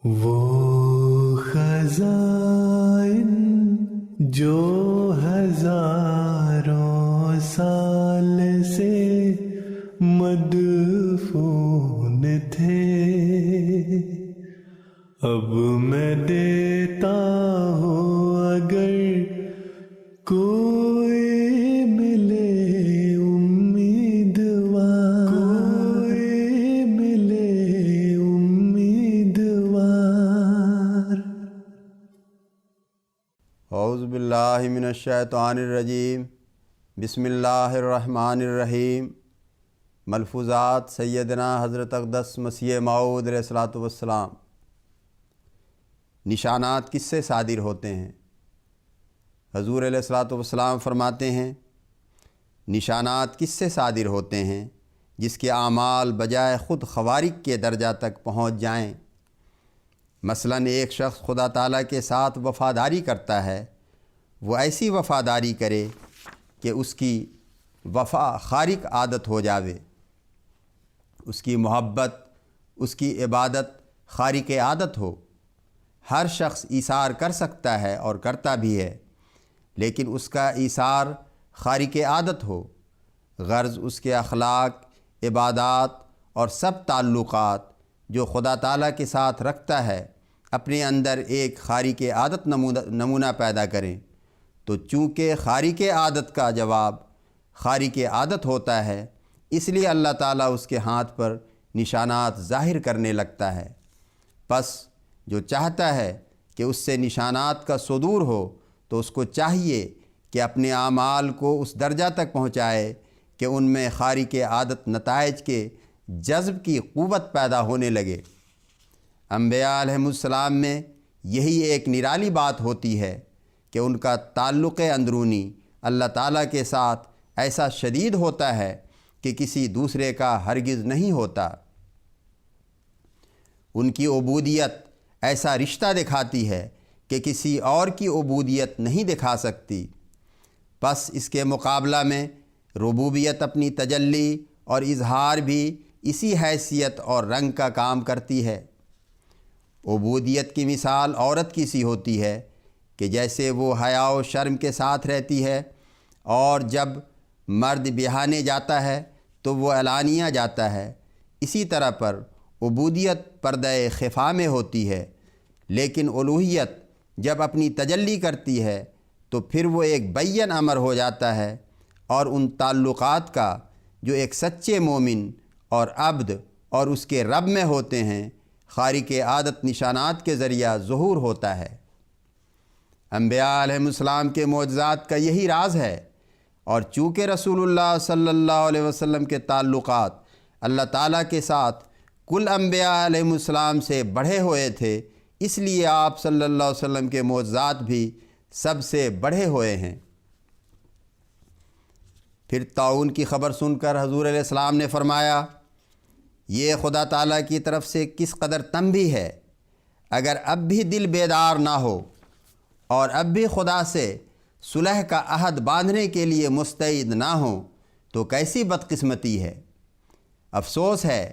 وہ خزائن جو ہزاروں سال سے مدفون تھے، اب میں دیتا ہوں اگر کوئی ملے امیدوار، کوئی ملے امیدوار۔ اعوذ باللہ من الشیطان الرجیم، بسم اللہ الرحمن الرحیم۔ ملفوظات سیدنا حضرت اقدس مسیح موعود علیہ الصلوۃ والسلام۔ نشانات کس سے صادر ہوتے ہیں؟ حضور علیہ الصلوۃ والسلام فرماتے ہیں، نشانات کس سے صادر ہوتے ہیں؟ جس کے اعمال بجائے خود خوارق کے درجہ تک پہنچ جائیں۔ مثلاً ایک شخص خدا تعالیٰ کے ساتھ وفاداری کرتا ہے، وہ ایسی وفاداری کرے کہ اس کی وفا خارق عادت ہو جاوے، اس کی محبت، اس کی عبادت خارق عادت ہو۔ ہر شخص ایثار کر سکتا ہے اور کرتا بھی ہے، لیکن اس کا ایثار خارق عادت ہو، غرض اس کے اخلاق، عبادات اور سب تعلقات جو خدا تعالیٰ کے ساتھ رکھتا ہے اپنے اندر ایک خارق عادت نمونہ پیدا کریں۔ تو چونکہ خارق عادت کا جواب خارق عادت ہوتا ہے، اس لیے اللہ تعالیٰ اس کے ہاتھ پر نشانات ظاہر کرنے لگتا ہے۔ پس جو چاہتا ہے کہ اس سے نشانات کا صدور ہو تو اس کو چاہیے کہ اپنے اعمال کو اس درجہ تک پہنچائے کہ ان میں خارق عادت نتائج کے جذب کی قوت پیدا ہونے لگے۔ انبیاء علیہم السلام میں یہی ایک نرالی بات ہوتی ہے کہ ان کا تعلق اندرونی اللہ تعالیٰ کے ساتھ ایسا شدید ہوتا ہے کہ کسی دوسرے کا ہرگز نہیں ہوتا۔ ان کی عبودیت ایسا رشتہ دکھاتی ہے کہ کسی اور کی عبودیت نہیں دکھا سکتی۔ پس اس کے مقابلہ میں ربوبیت اپنی تجلی اور اظہار بھی اسی حیثیت اور رنگ کا کام کرتی ہے۔ عبودیت کی مثال عورت کی سی ہوتی ہے کہ جیسے وہ حیا و شرم کے ساتھ رہتی ہے، اور جب مرد بیاہنے جاتا ہے تو وہ اعلانیہ جاتا ہے، اسی طرح پر عبودیت پردہ خفا میں ہوتی ہے، لیکن الوہیت جب اپنی تجلی کرتی ہے تو پھر وہ ایک بین امر ہو جاتا ہے، اور ان تعلقات کا جو ایک سچے مومن اور عبد اور اس کے رب میں ہوتے ہیں خارق عادت نشانات کے ذریعہ ظہور ہوتا ہے۔ انبیاء علیہم السلام کے معجزات کا یہی راز ہے، اور چونکہ رسول اللہ صلی اللہ علیہ وسلم کے تعلقات اللہ تعالیٰ کے ساتھ کل انبیاء علیہم السلام سے بڑھے ہوئے تھے، اس لیے آپ صلی اللہ علیہ وسلم کے معجزات بھی سب سے بڑھے ہوئے ہیں۔ پھر طاعون کی خبر سن کر حضور علیہ السلام نے فرمایا، یہ خدا تعالیٰ کی طرف سے کس قدر تنبیہ ہے۔ اگر اب بھی دل بیدار نہ ہو اور اب بھی خدا سے صلح کا عہد باندھنے کے لیے مستعد نہ ہوں تو کیسی بدقسمتی ہے۔ افسوس ہے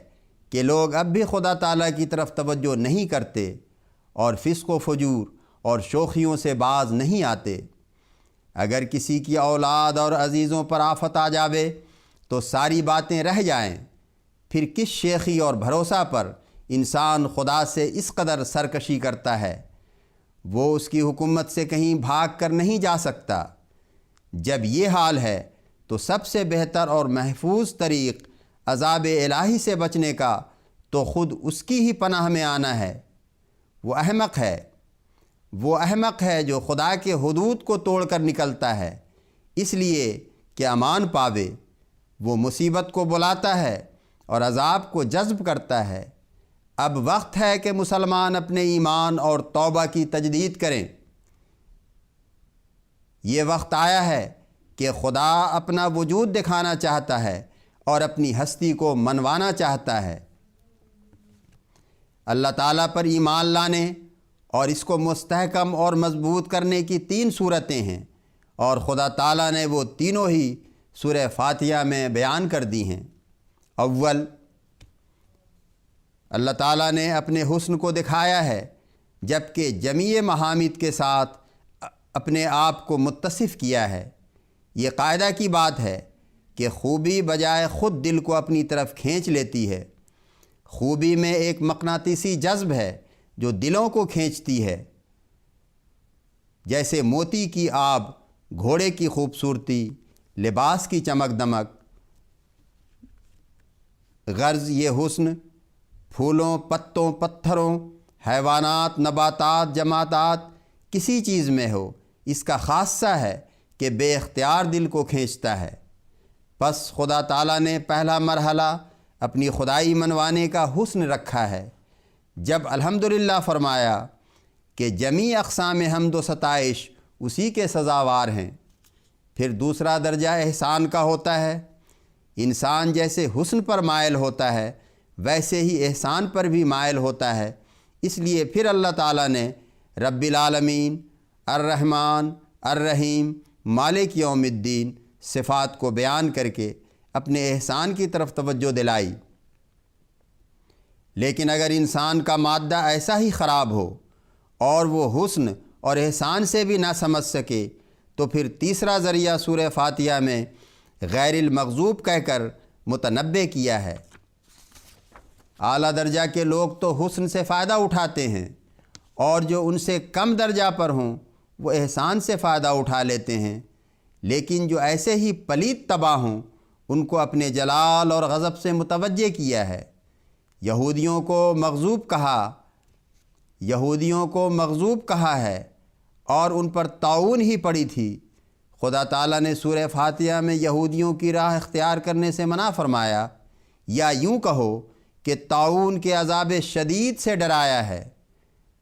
کہ لوگ اب بھی خدا تعالیٰ کی طرف توجہ نہیں کرتے اور فسق و فجور اور شوخیوں سے باز نہیں آتے۔ اگر کسی کی اولاد اور عزیزوں پر آفت آ جاوے تو ساری باتیں رہ جائیں، پھر کس شیخی اور بھروسہ پر انسان خدا سے اس قدر سرکشی کرتا ہے؟ وہ اس کی حکومت سے کہیں بھاگ کر نہیں جا سکتا۔ جب یہ حال ہے تو سب سے بہتر اور محفوظ طریق عذاب الہی سے بچنے کا تو خود اس کی ہی پناہ میں آنا ہے۔ وہ احمق ہے جو خدا کے حدود کو توڑ کر نکلتا ہے اس لیے کہ امان پاوے۔ وہ مصیبت کو بلاتا ہے اور عذاب کو جذب کرتا ہے۔ اب وقت ہے کہ مسلمان اپنے ایمان اور توبہ کی تجدید کریں۔ یہ وقت آیا ہے کہ خدا اپنا وجود دکھانا چاہتا ہے اور اپنی ہستی کو منوانا چاہتا ہے۔ اللہ تعالیٰ پر ایمان لانے اور اس کو مستحکم اور مضبوط کرنے کی 3 صورتیں ہیں، اور خدا تعالیٰ نے وہ تینوں ہی سورہ فاتحہ میں بیان کر دی ہیں۔ اول، اللہ تعالیٰ نے اپنے حسن کو دکھایا ہے، جبکہ جمیع محامد کے ساتھ اپنے آپ کو متصف کیا ہے۔ یہ قاعدہ کی بات ہے کہ خوبی بجائے خود دل کو اپنی طرف کھینچ لیتی ہے۔ خوبی میں ایک مقناطیسی جذب ہے جو دلوں کو کھینچتی ہے، جیسے موتی کی آب، گھوڑے کی خوبصورتی، لباس کی چمک دمک۔ غرض یہ حسن پھولوں، پتوں، پتھروں، حیوانات، نباتات، جمادات، کسی چیز میں ہو، اس کا خاصہ ہے کہ بے اختیار دل کو کھینچتا ہے۔ پس خدا تعالیٰ نے پہلا مرحلہ اپنی خدائی منوانے کا حسن رکھا ہے، جب الحمدللہ فرمایا کہ جمیع اقسام حمد و ستائش اسی کے سزاوار ہیں۔ پھر دوسرا درجہ احسان کا ہوتا ہے۔ انسان جیسے حسن پر مائل ہوتا ہے ویسے ہی احسان پر بھی مائل ہوتا ہے، اس لیے پھر اللہ تعالیٰ نے رب العالمین، الرحمن، الرحیم، مالک یوم الدین صفات کو بیان کر کے اپنے احسان کی طرف توجہ دلائی۔ لیکن اگر انسان کا مادہ ایسا ہی خراب ہو اور وہ حسن اور احسان سے بھی نہ سمجھ سکے تو پھر تیسرا ذریعہ سورہ فاتحہ میں غیر المغضوب کہہ کر متنبع کیا ہے۔ اعلیٰ درجہ کے لوگ تو حسن سے فائدہ اٹھاتے ہیں، اور جو ان سے کم درجہ پر ہوں وہ احسان سے فائدہ اٹھا لیتے ہیں، لیکن جو ایسے ہی پلید تباہ ہوں ان کو اپنے جلال اور غضب سے متوجہ کیا ہے۔ یہودیوں کو مغضوب کہا ہے اور ان پر طاعون ہی پڑی تھی۔ خدا تعالیٰ نے سورہ فاتحہ میں یہودیوں کی راہ اختیار کرنے سے منع فرمایا، یا یوں کہو کہ طاعون کے عذاب شدید سے ڈرایا ہے۔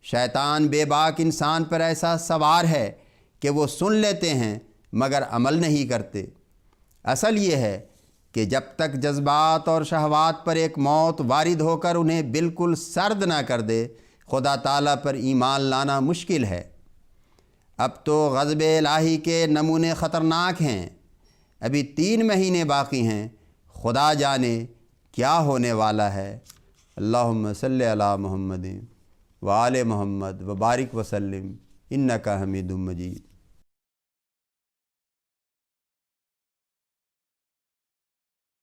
شیطان بے باک انسان پر ایسا سوار ہے کہ وہ سن لیتے ہیں مگر عمل نہیں کرتے۔ اصل یہ ہے کہ جب تک جذبات اور شہوات پر ایک موت وارد ہو کر انہیں بالکل سرد نہ کر دے، خدا تعالیٰ پر ایمان لانا مشکل ہے۔ اب تو غضب الہی کے نمونے خطرناک ہیں، ابھی 3 مہینے باقی ہیں، خدا جانے کیا ہونے والا ہے۔ اللہم صلی علی محمد وآل محمد وبارک وسلم انک حمید مجید۔